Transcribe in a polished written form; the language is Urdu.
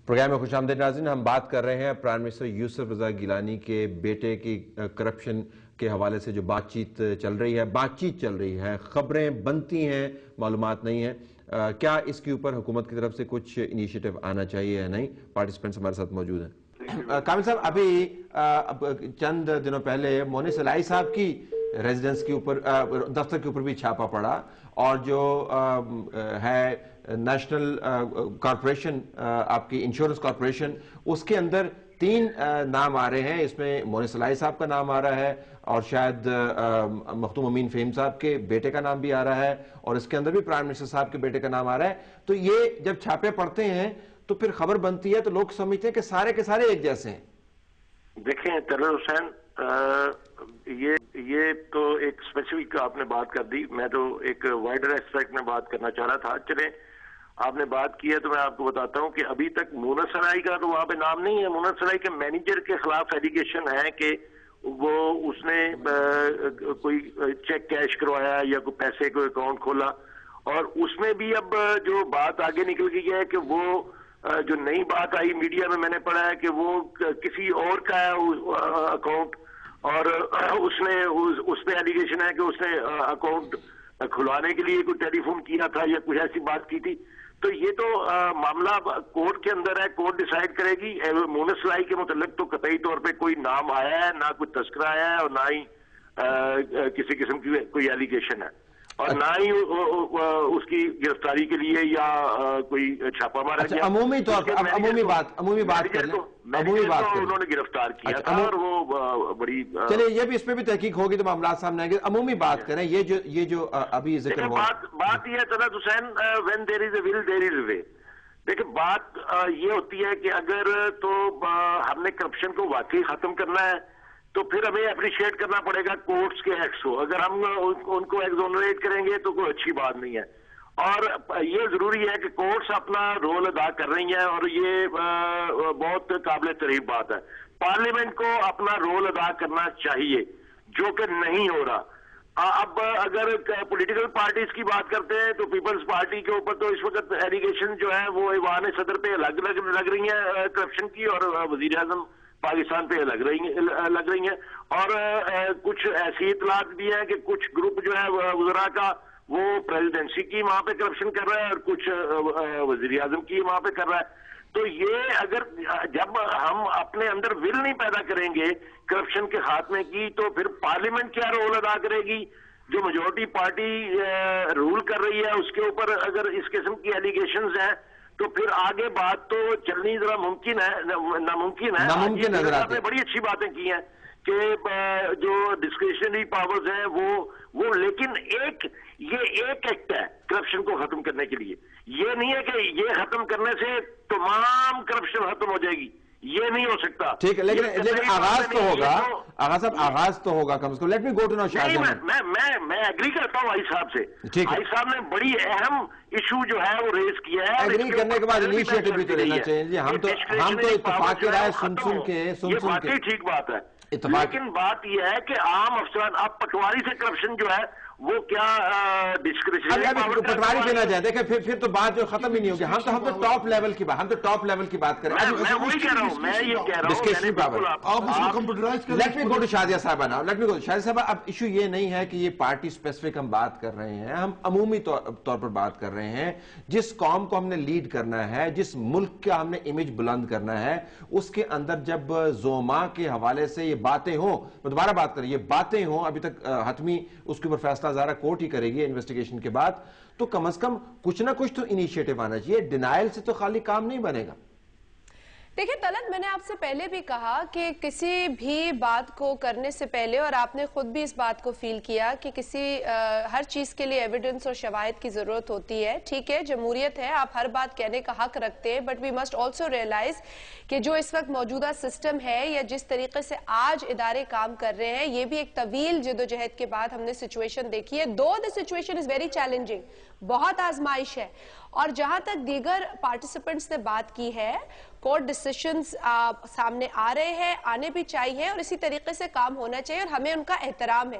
پروگرام میں خوش آمدید ناظرین. ہم بات کر رہے ہیں پرائم منسٹر یوسف رضا گیلانی کے بیٹے کی کرپشن کے حوالے سے جو بات چیت چل رہی ہے, خبریں بنتی ہیں, معلومات نہیں ہیں. کیا اس کے اوپر حکومت کی طرف سے کچھ انیشیٹو آنا چاہیے یا نہیں؟ پارٹیسپینٹس ہمارے ساتھ موجود ہیں. کامل صاحب, ابھی چند دنوں پہلے مونس الائی صاحب کی ریزیڈنس کے اوپر, دفتر کے اوپر بھی چھاپا پڑا, اور جو ہے نیشنل کارپوریشن, آپ کی انشورنس کارپوریشن, اس کے اندر 3 نام آ رہے ہیں. اس میں مونس الائی صاحب کا نام آ رہا ہے, اور شاید مختوم امین فہیم صاحب کے بیٹے کا نام بھی آ رہا ہے, اور اس کے اندر بھی پرائم منسٹر صاحب کے بیٹے کا نام آ رہا ہے. تو یہ جب چھاپے پڑتے ہیں تو پھر خبر بنتی ہے تو لوگ سمجھتے ہیں کہ سارے کے سارے ایک جیسے ہیں. دیکھیں طلعت حسین, یہ تو ایک اسپیسیفک آپ نے بات کر دی. میں تو ایک وائڈر ایسپیکٹ میں بات کرنا چاہ رہا تھا. چلیں, آپ نے بات کی ہے تو میں آپ کو بتاتا ہوں کہ ابھی تک مونس الائی کا تو وہاں پہ نام نہیں ہے. مونس الائی کے مینیجر کے خلاف ایلیگیشن ہے کہ اس نے کوئی چیک کیش کروایا یا کوئی پیسے کو اکاؤنٹ کھولا, اور اس میں بھی اب جو بات آگے نکل گئی ہے کہ وہ جو نئی بات آئی میڈیا میں نے پڑھا ہے کہ وہ کسی اور کا ہے اکاؤنٹ, اور اس پہ ایلیگیشن ہے کہ اس نے اکاؤنٹ کھلوانے کے لیے کوئی ٹیلی فون کیا تھا یا کچھ ایسی بات کی تھی. تو یہ تو معاملہ کورٹ کے اندر ہے, کورٹ ڈیسائیڈ کرے گی. مونس الائی کے متعلق تو قطعی طور پہ کوئی نام آیا ہے, نہ کوئی تذکرہ آیا ہے, اور نہ ہی کسی قسم کی کوئی ایلیگیشن ہے, اور نہ ہی اس کی گرفتاری کے لیے یا کوئی چھاپا مارا گیا. عمومی طور پر عمومی بات انہوں نے گرفتار کیا تھا, اور وہ بڑی چلے یہ بھی, اس پہ بھی تحقیق ہوگی تو معاملات سامنے آئیں گے. عمومی بات کریں, یہ جو ابھی ذکر ہوا, بات یہ ہے طلعت حسین, when there is a will there is a way. دیکھیں بات یہ ہوتی ہے کہ اگر تو ہم نے کرپشن کو واقعی ختم کرنا ہے تو پھر ہمیں اپریشیٹ کرنا پڑے گا کورٹس کے ایکٹس کو. اگر ہم ان کو ایگزونریٹ کریں گے تو کوئی اچھی بات نہیں ہے, اور یہ ضروری ہے کہ کورٹس اپنا رول ادا کر رہی ہیں, اور یہ بہت قابل تعریف بات ہے. پارلیمنٹ کو اپنا رول ادا کرنا چاہیے, جو کہ نہیں ہو رہا. اب اگر پولیٹیکل پارٹیز کی بات کرتے ہیں تو پیپلز پارٹی کے اوپر تو اس وقت ایلیگیشن جو ہے وہ ایوان صدر پہ الگ لگ رہی ہیں کرپشن کی, اور وزیر اعظم پاکستان پہ لگ رہی ہیں, اور کچھ ایسی اطلاعات بھی ہیں کہ کچھ گروپ جو ہے وزراء کا وہ پریزیڈنسی کی وہاں پہ کرپشن کر رہا ہے, اور کچھ وزیر اعظم کی وہاں پہ کر رہا ہے. تو یہ اگر جب ہم اپنے اندر ول نہیں پیدا کریں گے کرپشن کے خاتمے کی, تو پھر پارلیمنٹ کیا رول ادا کرے گی؟ جو میجورٹی پارٹی رول کر رہی ہے اس کے اوپر اگر اس قسم کی ایلیگیشنز ہیں تو پھر آگے بات تو چلنی ذرا ناممکن ہے. آپ نے بڑی اچھی باتیں کی ہیں کہ جو ڈسکریشنری پاورز ہیں وہ لیکن یہ ایک ایکٹ ہے کرپشن کو ختم کرنے کے لیے. یہ نہیں ہے کہ یہ ختم کرنے سے تمام کرپشن ختم ہو جائے گی, یہ نہیں ہو سکتا. ٹھیک ہے, لیکن آغاز تو ہوگا. آغاز صاحب, آغاز تو ہوگا کم از کم. Let me go to no Shahid Ahmad. میں ایگری کرتا ہوں آئی صاحب سے. آئی صاحب نے بڑی اہم ایشو جو ہے وہ ریز کیا ہے. ایگری کرنے کے بعد انیشیٹو بھی تو لینا چاہیے. ہم تو اتفاق کی رائے سن کے ٹھیک بات ہے, لیکن بات یہ ہے کہ عام افسران, اب پٹواری سے کرپشن جو ہے وہ کیا ڈسکریشنری پٹواری پہ نہ جائیں. دیکھیں پھر تو بات جو ختم ہی نہیں ہوگی. ہم تو ٹاپ لیول کی بات کریں. میں وہی کہہ رہا ہوں, میں یہ کہہ رہا ہوں. Let me go to Shadia صاحبہ نا. لیٹ می گو. شادیہ صاحبہ, اب ایشو یہ نہیں ہے کہ یہ پارٹی اسپیسیفک ہم بات کر رہے ہیں, ہم عمومی طور پر بات کر رہے ہیں. جس قوم کو ہم نے لیڈ کرنا ہے, جس ملک کا ہم نے امیج بلند کرنا ہے, اس کے اندر جب زوما کے حوالے سے یہ باتیں ہوں, میں دوبارہ بات کریں, یہ باتیں ہوں, ابھی تک حتمی اس کے اوپر فیصلہ زارہ کورٹ ہی کرے گی انویسٹیگیشن کے بعد, تو کم از کم کچھ نہ کچھ تو انیشیٹو آنا چاہیے. ڈینائل سے تو خالی کام نہیں بنے گا. دیکھیں طلعت, میں نے آپ سے پہلے بھی کہا کہ کسی بھی بات کو کرنے سے پہلے, اور آپ نے خود بھی اس بات کو فیل کیا کہ ہر چیز کے لیے ایویڈنس اور شواہد کی ضرورت ہوتی ہے. ٹھیک ہے, جمہوریت ہے, آپ ہر بات کہنے کا حق رکھتے ہیں, but we must also realise کہ جو اس وقت موجودہ سسٹم ہے یا جس طریقے سے آج ادارے کام کر رہے ہیں, یہ بھی ایک طویل جدوجہد کے بعد ہم نے سچویشن دیکھی ہے. the situation is very challenging, بہت آزمائش ہے. اور جہاں تک دیگر پارٹیسپنٹس نے بات کی ہے, کورٹ ڈیسیشنز سامنے آ رہے ہیں, آنے بھی چاہیے, اور اسی طریقے سے کام ہونا چاہیے, اور ہمیں ان کا احترام ہے.